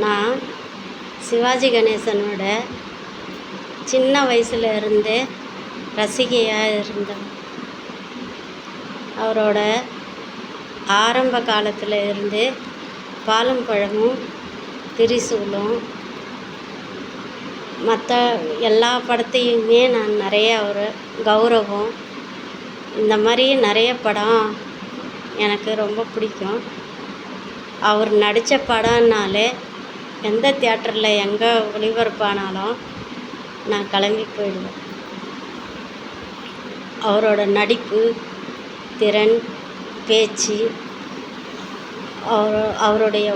நான் சிவாஜி கணேசனோட சின்ன வயசுல இருந்தே ரசிகையாக இருந்தேன். அவரோட ஆரம்ப காலத்தில் இருந்து பாலும் பழமும் திரிசூலும் மற்ற எல்லா படத்தையுமே நான் நிறைய ஒரு கௌரவம் இந்த மாதிரி நிறைய படம் எனக்கு ரொம்ப பிடிக்கும். அவர் நடித்த படம்னாலே எந்த தியேட்டரில் எங்கே ஒளிபரப்பானாலும் நான் கிளம்பி போயிடுவேன். அவரோட நடிப்பு திறன், பேச்சு, அவருடைய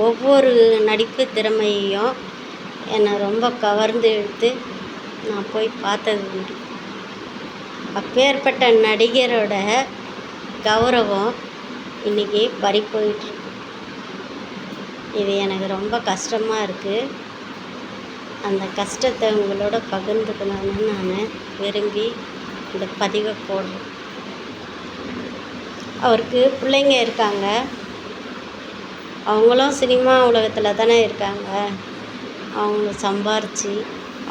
ஒவ்வொரு நடிப்பு திறமையையும் என்னை ரொம்ப கவர்ந்து இழுத்து நான் போய் பார்த்தது உண்டு. அப்பேற்பட்ட நடிகரோட கௌரவம் இன்றைக்கி பறிபோயிட்டுருக்கு. இது எனக்கு ரொம்ப கஷ்டமாக இருக்குது. அந்த கஷ்டத்தை உங்களோட பகிர்ந்துக்கணும்னு நான் விரும்பி இந்த பதிவை போடுறேன். அவருக்கு பிள்ளைங்க இருக்காங்க. அவங்களும் சினிமா உலகத்தில் தானே இருக்காங்க. அவங்க சம்பாரித்து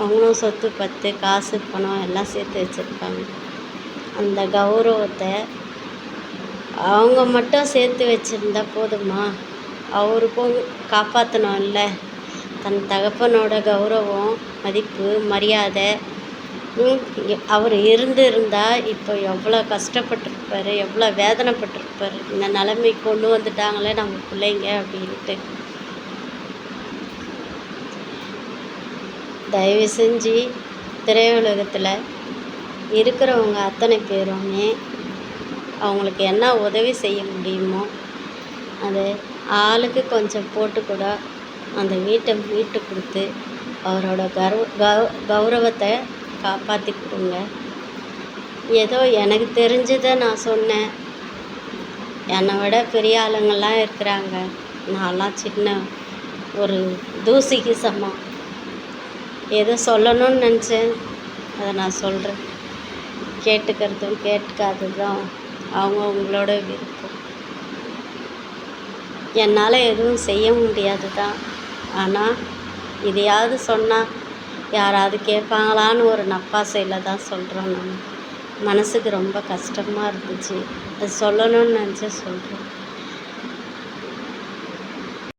அவங்களும் சொத்து பத்து காசு பணம் எல்லாம் சேர்த்து வச்சுருப்பாங்க. அந்த கௌரவத்தை அவங்க மட்டும் சேர்த்து வச்சுருந்தா போதுமா? அவருக்கும் காப்பாற்றணும் இல்லை? தன் தகப்பனோட கௌரவம், மதிப்பு, மரியாதை அவர் இருந்தால் இப்போ எவ்வளோ கஷ்டப்பட்டிருப்பார், எவ்வளோ வேதனைப்பட்டிருப்பார். இந்த நிலைமைக்கு கொண்டு வந்துட்டாங்களே நம்ம பிள்ளைங்க அப்படின்ட்டு. தயவு செஞ்சு திரையுலகத்தில் இருக்கிறவங்க அத்தனை பேருமே அவங்களுக்கு என்ன உதவி செய்ய முடியுமோ அதை ஆளுக்கு கொஞ்சம் போட்டு கூட அந்த வீட்டை மீட்டு கொடுத்து அவரோட கௌரவத்தை காப்பாற்றி கொடுங்க. ஏதோ எனக்கு தெரிஞ்சதை நான் சொன்னேன். என்னை விட பெரிய ஆளுங்கள்லாம் இருக்கிறாங்க. நான்லாம் சின்ன ஒரு தூசிக்கு சமம். ஏதோ சொல்லணும்னு நினச்சேன், அதை நான் சொல்கிறேன். கேட்டுக்கிறதும் கேட்காததும் அவங்களோட விருப்பம். என்னால் எதுவும் செய்ய முடியாது தான். ஆனால் இதையாவது சொன்னால் யாராவது கேட்பாங்களான்னு ஒரு நப்பாசையில் தான் சொல்கிறோம். நான் மனசுக்கு ரொம்ப கஷ்டமாக இருந்துச்சு. அது சொல்லணும்னு நினச்சி சொல்கிறேன்.